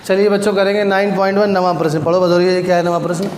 चलिए बच्चों करेंगे 9.1 नवा प्रश्न। पढ़ो बदौरिए, ये क्या है नवा प्रश्न?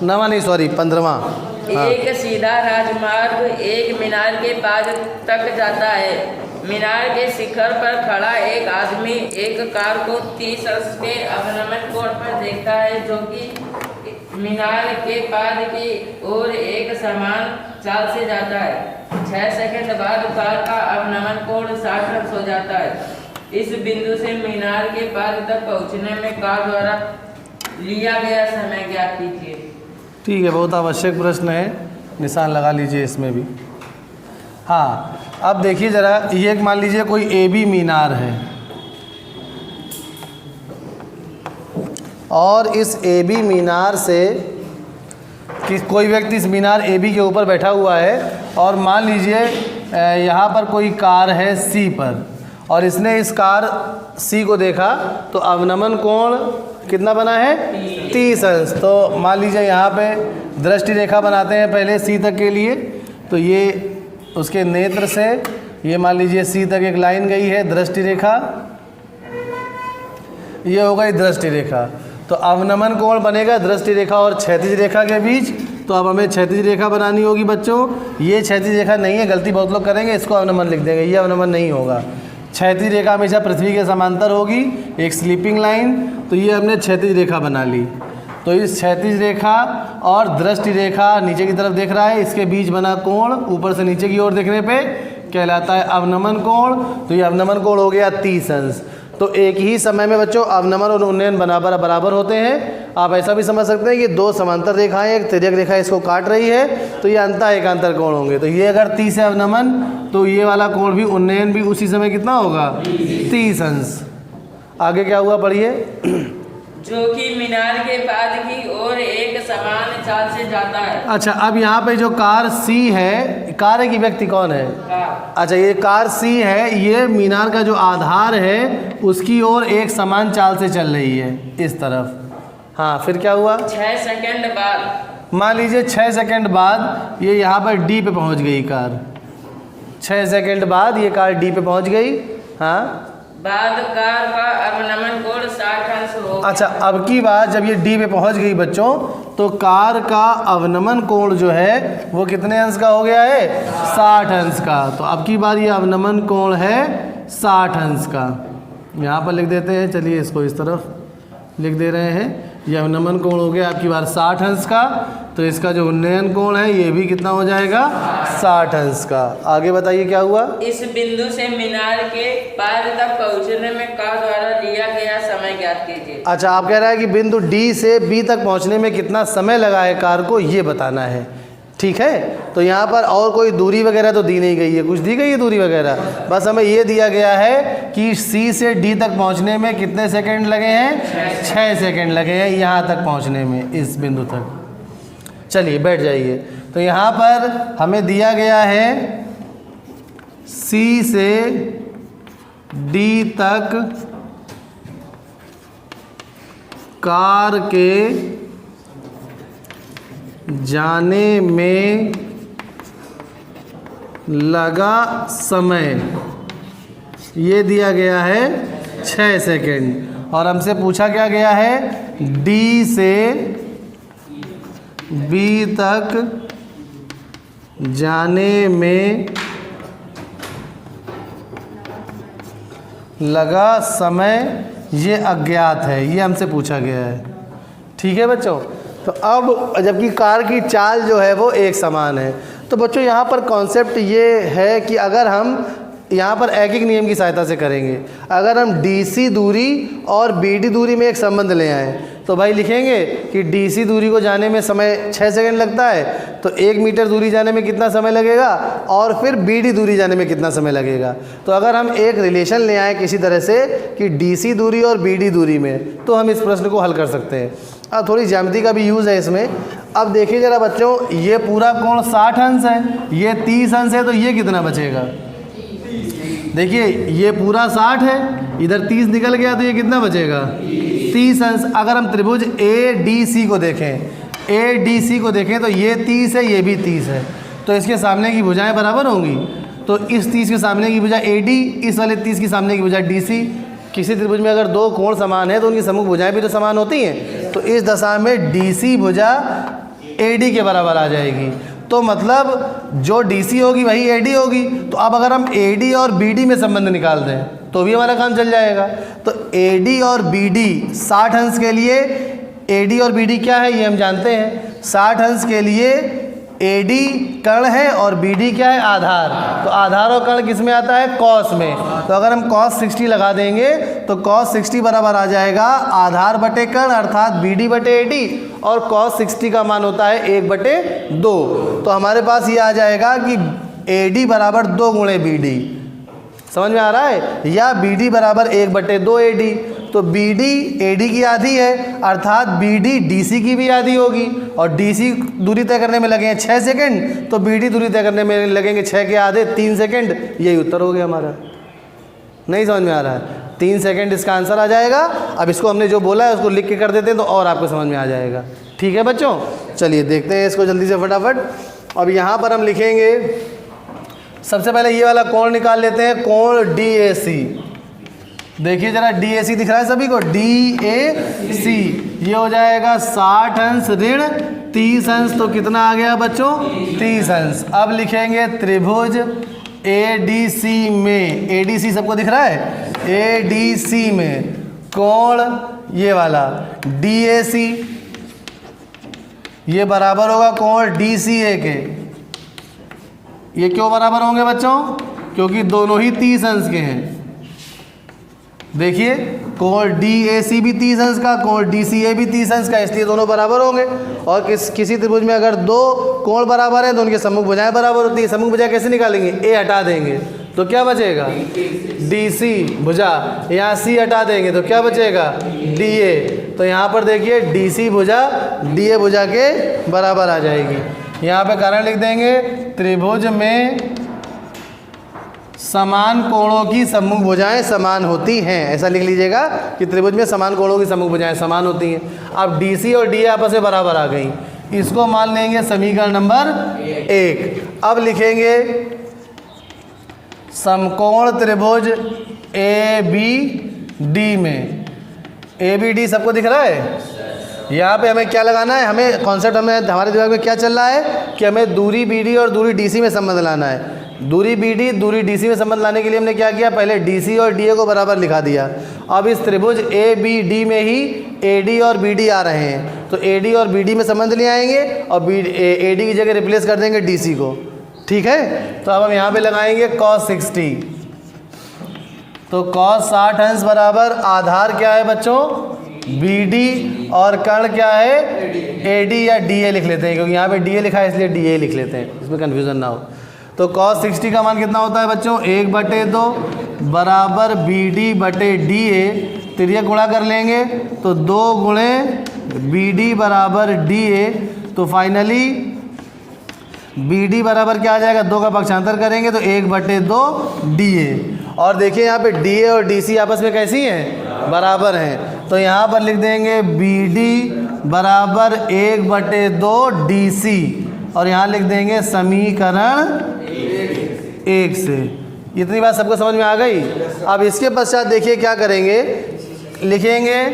नवा नहीं, सॉरी 15वां। हाँ। एक सीधा राजमार्ग एक मीनार के पास तक जाता है। मीनार के शिखर पर खड़ा एक आदमी एक कार को 30 अंश के अवनमन कोण पर देखता है, जो कि मीनार के पाद की ओर एक समान चाल से जाता है। 6 सेकंड बाद कार का अवनमन कोण 60 अंश हो जाता है। इस बिंदु से मीनार के पाद तक पहुंचने में कार द्वारा लिया गया समय ज्ञात कीजिए। ठीक है, बहुत आवश्यक प्रश्न है, निशान लगा लीजिए इसमें भी। हाँ, अब देखिए ज़रा, ये एक मान लीजिए कोई ए बी मीनार है और इस ए बी मीनार से कि कोई व्यक्ति इस मीनार ए बी के ऊपर बैठा हुआ है और मान लीजिए यहाँ पर कोई कार है सी पर और इसने इस कार सी को देखा तो अवनमन कोण कितना बना है? 30 अंश। तो मान लीजिए यहाँ पे दृष्टि रेखा बनाते हैं पहले सी तक के लिए। तो ये उसके नेत्र से ये मान लीजिए सी तक एक लाइन गई है दृष्टि रेखा, ये हो गई दृष्टि रेखा। तो अवनमन कोण बनेगा दृष्टि रेखा और क्षैतिज रेखा के बीच। तो अब हमें क्षैतिज रेखा बनानी होगी बच्चों। ये क्षैतिज रेखा नहीं है, गलती बहुत लोग करेंगे, इसको अवनमन लिख देंगे, ये अवनमन नहीं होगा। क्षैतिज रेखा हमेशा पृथ्वी के समांतर होगी, एक स्लीपिंग लाइन। तो ये हमने क्षैतिज रेखा बना ली। तो इस क्षैतिज रेखा और दृष्टि रेखा नीचे की तरफ देख रहा है, इसके बीच बना कोण ऊपर से नीचे की ओर देखने पे कहलाता है अवनमन कोण। तो ये अवनमन कोण हो गया 30 अंश। तो एक ही समय में बच्चों अवनमन और उन्नयन बराबर होते हैं। आप ऐसा भी समझ सकते हैं कि दो समांतर रेखाएं, एक तिर्यक रेखा इसको काट रही है, तो ये अंतः एकांतर कोण होंगे। तो ये अगर 30 है अवनमन, तो ये वाला कोण भी उन्नयन भी उसी समय कितना होगा? 30 अंश। आगे क्या हुआ पढ़िए। जो कि मीनार के पाद की ओर एक समान चाल से जाता है। अच्छा, अब यहाँ पे जो कार सी है, कार है कि व्यक्ति कौन है? अच्छा, ये कार सी है, ये मीनार का जो आधार है उसकी ओर एक समान चाल से चल रही है इस तरफ। हाँ, फिर क्या हुआ? 6 सेकंड बाद, मान लीजिए 6 सेकंड बाद ये यहाँ पर डी पे पहुँच गई कार। 6 सेकंड बाद ये कार डी पे पहुँच गई। हाँ, बाद कार का अवनमन कोण 60 अंश हो। अच्छा, अब की बात जब ये डी पे पहुंच गई बच्चों, तो कार का अवनमन कोण जो है वो कितने अंश का हो गया है? 60 अंश का। तो अब की बार ये अवनमन कोण है 60 अंश का। यहाँ पर लिख देते हैं, चलिए इसको इस तरफ लिख दे रहे हैं। ये अवनमन कोण हो गया आपकी बार 60 अंश का। तो इसका जो उन्नयन कोण है ये भी कितना हो जाएगा? 60 अंश का। आगे बताइए क्या हुआ। इस बिंदु से मीनार के पार तक पहुंचने में कार द्वारा लिया गया समय ज्ञात कीजिए। अच्छा, आप कह रहा है कि बिंदु डी से बी तक पहुंचने में कितना समय लगा है कार को, ये बताना है। ठीक है, तो यहाँ पर और कोई दूरी वगैरह तो दी नहीं गई है, कुछ दी गई है दूरी वगैरह? बस हमें ये दिया गया है कि सी से डी तक पहुँचने में कितने सेकंड लगे हैं? 6 सेकंड लगे हैं यहाँ तक पहुँचने में, इस बिंदु तक। चलिए बैठ जाइए। तो यहाँ पर हमें दिया गया है सी से डी तक कार के जाने में लगा समय, ये दिया गया है 6 सेकंड। और हमसे पूछा क्या गया है? डी से बी तक जाने में लगा समय ये अज्ञात है, ये हमसे पूछा गया है। ठीक है बच्चों। तो अब जबकि कार की चाल जो है वो एक समान है, तो बच्चों यहाँ पर कॉन्सेप्ट ये है कि अगर हम यहाँ पर एक नियम की सहायता से करेंगे, अगर हम DC दूरी और BD दूरी में एक संबंध ले आएँ, तो भाई लिखेंगे कि DC दूरी को जाने में समय 6 सेकंड लगता है, तो 1 मीटर दूरी जाने में कितना समय लगेगा, और फिर BD दूरी जाने में कितना समय लगेगा। तो अगर हम एक रिलेशन ले आएँ किसी तरह से कि DC दूरी और BD दूरी में, तो हम इस प्रश्न को हल कर सकते हैं। अब थोड़ी ज्यामिति का भी यूज़ है इसमें। अब देखिए ज़रा बच्चों, ये पूरा कोण 60 अंश है, ये 30 अंश है, तो ये कितना बचेगा? देखिए ये पूरा 60 है, इधर 30 निकल गया, तो ये कितना बचेगा? 30 अंश। अगर हम त्रिभुज ADC को देखें, ADC को देखें तो ये 30 है, ये भी 30 है, तो इसके सामने की भुजाएं बराबर होंगी। तो इस 30 के सामने की भुजा AD, इस वाले 30 के सामने की भुजा DC, किसी त्रिभुज में अगर दो कोण समान है तो उनकी सम्मुख भुजाएं भी तो समान होती हैं। तो इस दशा में DC भुजा AD के बराबर आ जाएगी। तो मतलब जो DC होगी वही AD होगी। तो अब अगर हम AD और BD में संबंध निकाल दें तो भी हमारा काम चल जाएगा। तो AD और BD 60 अंश के लिए AD और BD क्या है ये हम जानते हैं। 60 अंश के लिए AD कर्ण है और BD क्या है, आधार। तो आधार और कर्ण किस में आता है, कॉस में। तो अगर हम cos 60 लगा देंगे तो cos 60 बराबर आ जाएगा आधार बटे कर्ण अर्थात BD बटे AD, और cos 60 का मान होता है 1/2। तो हमारे पास ये आ जाएगा कि AD बराबर 2 गुणे BD, समझ में आ रहा है, या BD बराबर 1/2 AD। तो BD AD की आधी है अर्थात BD DC की भी आधी होगी, और DC दूरी तय करने में लगे हैं 6 सेकंड, तो BD दूरी तय करने में लगेंगे 6 के आधे 3 सेकंड। यही उत्तर हो गया हमारा। नहीं समझ में आ रहा है, 3 सेकंड इसका आंसर आ जाएगा। अब इसको हमने जो बोला है उसको लिख के कर देते हैं तो और आपको समझ में आ जाएगा। ठीक है बच्चों, चलिए देखते हैं इसको जल्दी से फटाफट। अब यहाँ पर हम लिखेंगे, सबसे पहले ये वाला कोण निकाल लेते हैं, कोण DAC। देखिए जरा DAC दिख रहा है सभी को, DAC ये हो जाएगा 60 अंश ऋण 30 अंश, तो कितना आ गया बच्चों, 30 अंश। अब लिखेंगे त्रिभुज ADC में, ADC सबको दिख रहा है, ADC में कोण ये वाला DAC ये बराबर होगा कोण DCA के। ये क्यों बराबर होंगे बच्चों, क्योंकि दोनों ही 30 अंश के हैं। देखिए कोण DAC भी 30 अंश का, कोण DCA भी 30 अंश का, इसलिए दोनों बराबर होंगे। और किसी त्रिभुज में अगर दो कोण बराबर हैं तो उनके सम्मुख भुजाएं बराबर होती है। सम्मुख भुजा कैसे निकालेंगे, A हटा देंगे तो क्या बचेगा, DC भुजा, यहाँ C हटा देंगे तो क्या बचेगा, DA। तो यहाँ पर देखिए DC भुजा DA भुजा के बराबर आ जाएगी। यहाँ पे कारण लिख देंगे, त्रिभुज में समान कोणों की सम्मुख भुजाएं समान होती हैं। ऐसा लिख लीजिएगा कि त्रिभुज में समान कोणों की सम्मुख भुजाएं समान होती हैं। अब DC और DA आपस में बराबर आ गई, इसको मान लेंगे समीकरण नंबर 1। अब लिखेंगे समकोण त्रिभुज ABD में, ABD सबको दिख रहा है। यहाँ पे हमें क्या लगाना है, हमें कॉन्सेप्ट हमारे दिमाग में क्या चल रहा है कि हमें दूरी BD और दूरी DC में संबंध लाना है। दूरी BD दूरी DC में संबंध लाने के लिए हमने क्या किया, पहले DC और DA को बराबर लिखा दिया। अब इस त्रिभुज ABD में ही AD और BD आ रहे हैं, तो AD और BD में संबंध ले आएंगे और AD की जगह रिप्लेस कर देंगे DC को। ठीक है, तो अब हम यहाँ पे लगाएंगे cos 60। तो cos 60 अंश बराबर आधार क्या है बच्चों, BD, और कर्ण क्या है, AD या DA लिख लेते हैं, क्योंकि यहाँ पे DA लिखा है इसलिए DA लिख लेते हैं, इसमें कन्फ्यूज़न ना हो। तो cos 60 का मान कितना होता है बच्चों, 1/2 बराबर BD बटे DA। तिर्यक गुणा कर लेंगे तो 2 गुणे BD बराबर DA। तो फाइनली BD बराबर क्या आ जाएगा, 2 का पक्षांतर करेंगे तो 1/2 DA। और देखिए यहाँ पे DA और DC आपस में कैसी हैं, बराबर हैं। तो यहाँ पर लिख देंगे BD बराबर 1/2 DC, और यहाँ लिख देंगे समीकरण 1 से। इतनी बात सबको समझ में आ गई। अब इसके पश्चात देखिए क्या करेंगे, लिखेंगे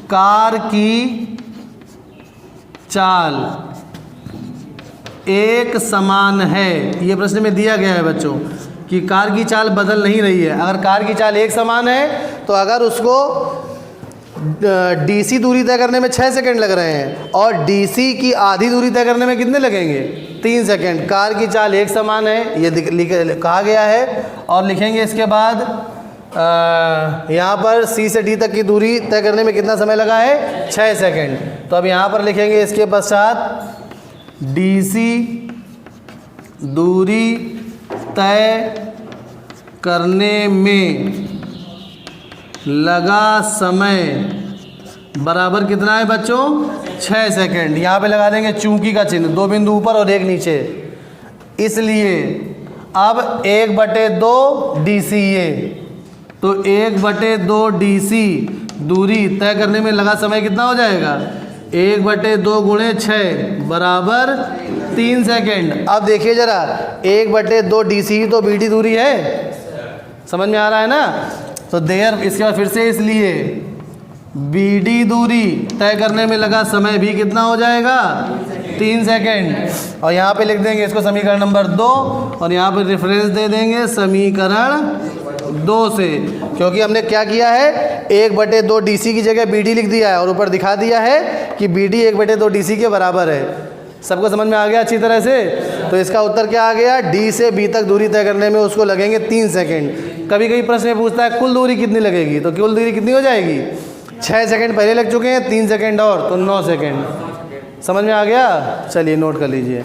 कार की चाल एक समान है। ये प्रश्न में दिया गया है बच्चों कि कार की चाल बदल नहीं रही है। अगर कार की चाल एक समान है तो अगर उसको DC दूरी तय करने में 6 सेकंड लग रहे हैं और DC की आधी दूरी तय करने में कितने लगेंगे, 3 सेकंड। कार की चाल एक समान है ये कहा गया है। और लिखेंगे इसके बाद यहाँ पर C से D तक की दूरी तय करने में कितना समय लगा है, 6 सेकंड। तो अब यहाँ पर लिखेंगे इसके पश्चात DC दूरी तय करने में लगा समय बराबर कितना है बच्चों, 6 सेकंड। यहाँ पे लगा देंगे चूंकि का चिन्ह, 2 बिंदु ऊपर और 1 नीचे, इसलिए अब 1/2 DCA। तो 1/2 DC दूरी तय करने में लगा समय कितना हो जाएगा, 1/2 गुणे 6 बराबर 3 सेकंड। अब देखिए जरा 1/2 DC ही तो BD दूरी है, समझ में आ रहा है ना। तो तो देयर, इसके बाद फिर से इसलिए BD दूरी तय करने में लगा समय भी कितना हो जाएगा 3 सेकंड। और यहाँ पे लिख देंगे इसको समीकरण नंबर 2 और यहाँ पे रेफरेंस दे देंगे समीकरण 2 से, क्योंकि हमने क्या किया है 1/2 DC की जगह BD लिख दिया है और ऊपर दिखा दिया है कि BD 1/2 DC के बराबर है। सबको समझ में आ गया अच्छी तरह से? तो इसका उत्तर क्या आ गया, D से B तक दूरी तय करने में उसको लगेंगे 3 सेकंड। कभी कभी प्रश्न में पूछता है कुल दूरी कितनी लगेगी, तो कुल दूरी कितनी हो जाएगी, 6 सेकंड पहले लग चुके हैं, 3 सेकंड और, तो 9 सेकंड। समझ में आ गया? चलिए नोट कर लीजिए।